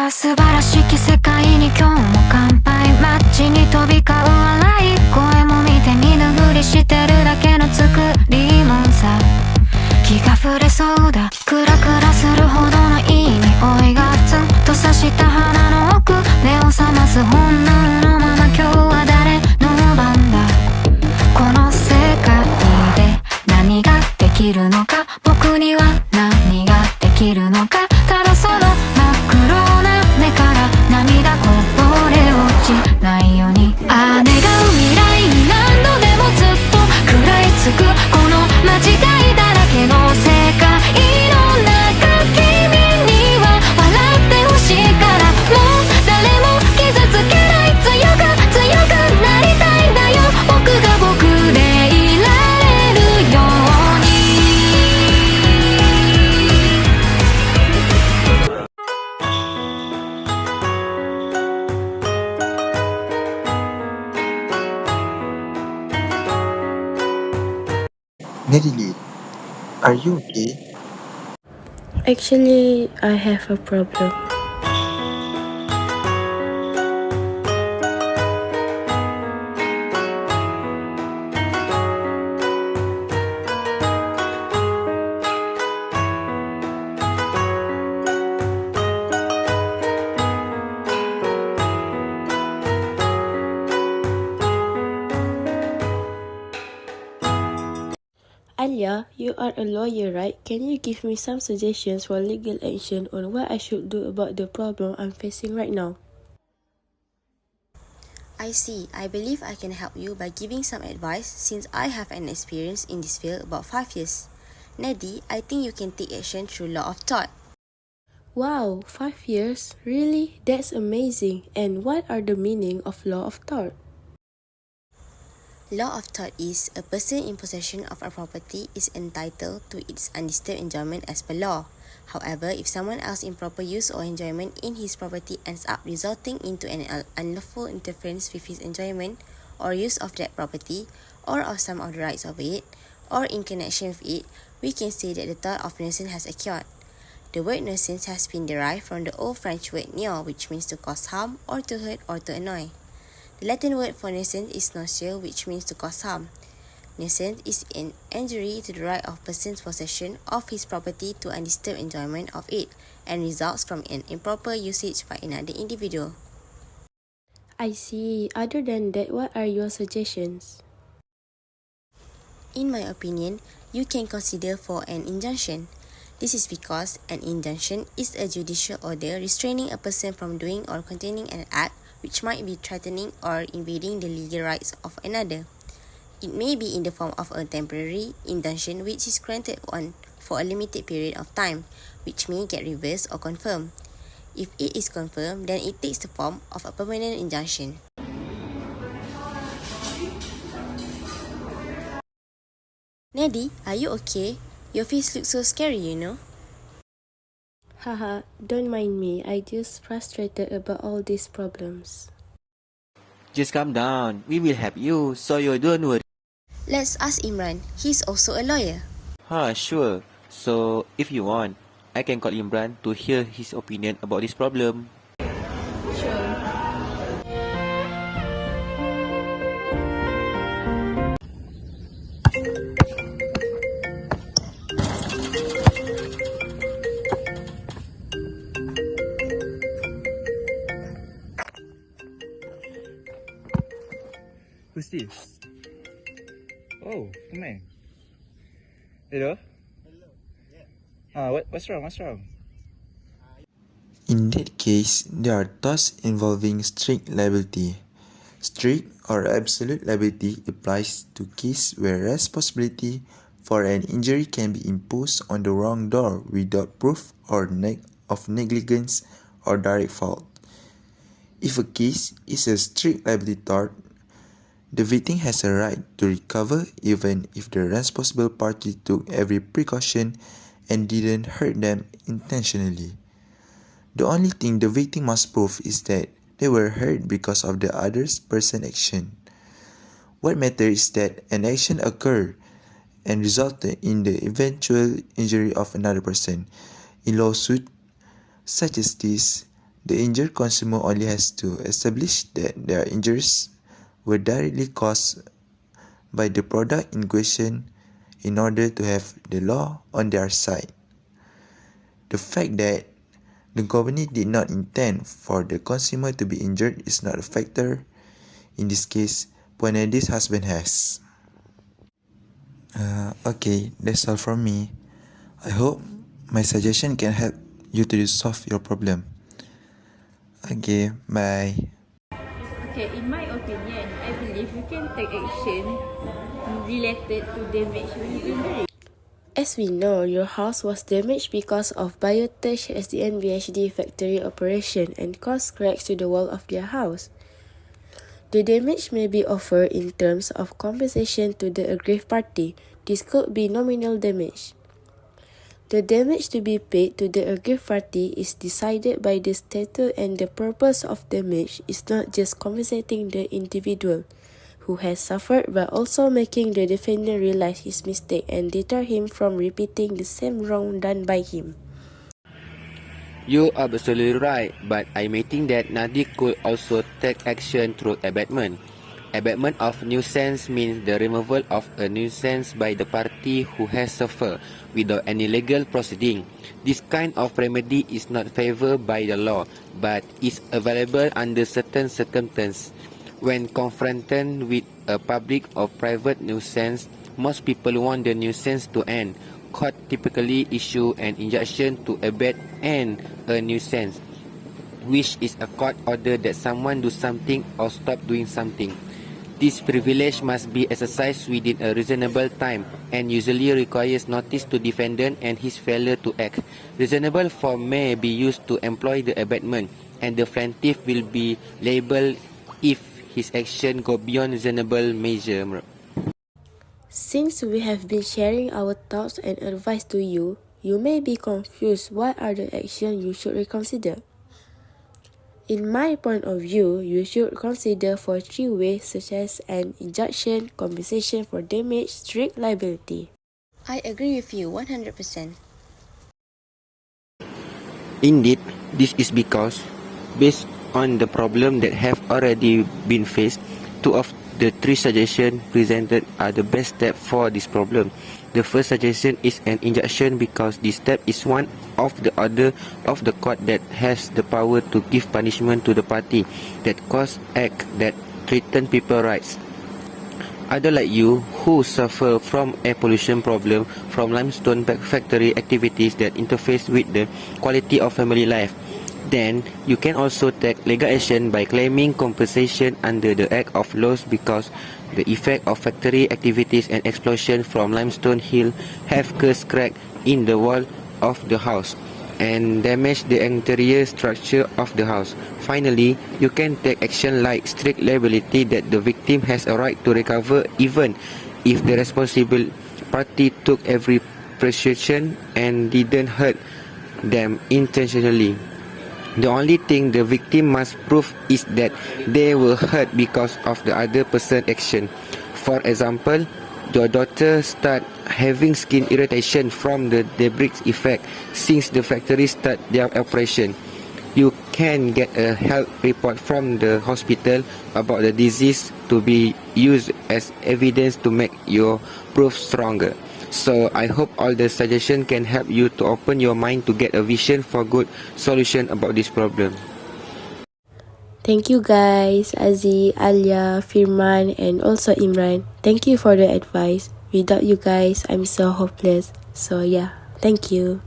は素晴らしき世界に今日も乾杯。街に飛び交う笑い声も見て見ぬふりしてるだけの作りもんさ。気が触れそうだ。クラクラするほどのいい匂いがツンと刺した鼻の奥。目を覚ます本能のまま今日は誰の番だ。この世界で何ができるのか。僕には何ができるのか。ただその真っ黒な目から涙こぼれ落ちないように。ああ願う未来に何度でもずっと食らいつくこの間違いだらけの世界の中。君には笑ってほしいからもう誰も傷つけない。強くなりたいんだよ。僕が僕でいられるように。Natalie, are you okay? Actually, I have a problem. Alia, you are a lawyer, right? Can you give me some suggestions for legal action on what I should do about the problem I'm facing right now? I see. I believe I can help you by giving some advice since I have an experience in this field about 5 years. Nadi, I think you can take action through law of tort. Wow, 5 years? Really? That's amazing. And what are the meaning of law of tort? Law of tort is a person in possession of a property is entitled to its undisturbed enjoyment as per law. However, if someone else improper use or enjoyment in his property ends up resulting into an unlawful interference with his enjoyment or use of that property or of some of the rights of it, or in connection with it, we can say that the tort of nuisance has occurred. The word nuisance has been derived from the old French word nuire, which means to cause harm or to hurt or to annoy. The Latin word for nuisance is nocere, which means to cause harm. Nuisance is an injury to the right of person's possession of his property to undisturbed enjoyment of it and results from an improper usage by another individual. I see. Other than that, what are your suggestions? In my opinion, you can consider for an injunction. This is because an injunction is a judicial order restraining a person from doing or containing an act which might be threatening or invading the legal rights of another. It may be in the form of a temporary injunction which is granted for a limited period of time, which may get reversed or confirmed. If it is confirmed, then it takes the form of a permanent injunction. Nadi, are you okay? Your face looks so scary, you know. Haha, don't mind me. I just frustrated about all these problems. Just calm down. We will help you, so you don't worry. Let's ask Imran. He's also a lawyer. Sure. So, if you want, I can call Imran to hear his opinion about this problem. Who's this? Oh, come in. Hello? Hello. Yeah. What's wrong? In that case, there are torts involving strict liability. Strict or absolute liability applies to cases where responsibility for an injury can be imposed on the wrongdoer without proof of negligence or direct fault. If a case is a strict liability tort, the victim has a right to recover even if the responsible party took every precaution and didn't hurt them intentionally. The only thing the victim must prove is that they were hurt because of the other person's action. What matters is that an action occurred and resulted in the eventual injury of another person. In lawsuits such as this, The injured consumer only has to establish that their injuries were directly caused by the product in question in order to have the law on their side. The fact that the company did not intend for the consumer to be injured is not a factor. In this case, Puanedi's husband has. Okay, that's all from me. I hope my suggestion can help you to solve your problem. Okay, bye. Okay, in my opinion, I believe you can take action related to damage when injury. As we know, your house was damaged because of biotouch SDN BHD factory operation and caused cracks to the wall of their house. The damage may be offered in terms of compensation to the aggrieved party. This could be nominal damage. The damage to be paid to the aggrieved party is decided by the statute, and the purpose of damage is not just compensating the individual who has suffered, but also making the defendant realize his mistake and deter him from repeating the same wrong done by him. You are absolutely right, but I may think that Nadi could also take action through abatement. Abatement of nuisance means the removal of a nuisance by the party who has suffered without any legal proceeding. This kind of remedy is not favoured by the law, but is available under certain circumstances. When confronted with a public or private nuisance, most people want the nuisance to end. Court typically issue an injunction to abate and a nuisance, which is a court order that someone do something or stop doing something. This privilege must be exercised within a reasonable time and usually requires notice to defendant and his failure to act. Reasonable form may be used to employ the abatement, and the plaintiff will be liable if his action go beyond reasonable measure. Since we have been sharing our thoughts and advice to you, you may be confused what are the actions you should reconsider. In my point of view, you should consider for 3 ways such as an injunction, compensation for damage, strict liability. I agree with you 100%. Indeed, this is because, based on the problem that have already been faced, 2 of the 3 suggestions presented are the best step for this problem. The first suggestion is an injunction because this step is one of the order of the court that has the power to give punishment to the party that cause act that threaten people's rights. Other like you who suffer from air pollution problem from limestone factory activities that interface with the quality of family life, then you can also take legal action by claiming compensation under the Act of Laws because the effect of factory activities and explosion from limestone hill have caused crack in the wall of the house and damage the interior structure of the house. Finally, you can take action like strict liability that the victim has a right to recover even if the responsible party took every precaution and didn't hurt them intentionally. The only thing the victim must prove is that they were hurt because of the other person's action. For example, your daughter start having skin irritation from the debris effect since the factory start their operation. You can get a health report from the hospital about the disease to be used as evidence to make your proof stronger. So I hope all the suggestions can help you to open your mind to get a vision for good solution about this problem. Thank you guys, Aziz, Alia, Firman, and also Imran. Thank you for the advice. Without you guys, I'm so hopeless. So yeah, thank you.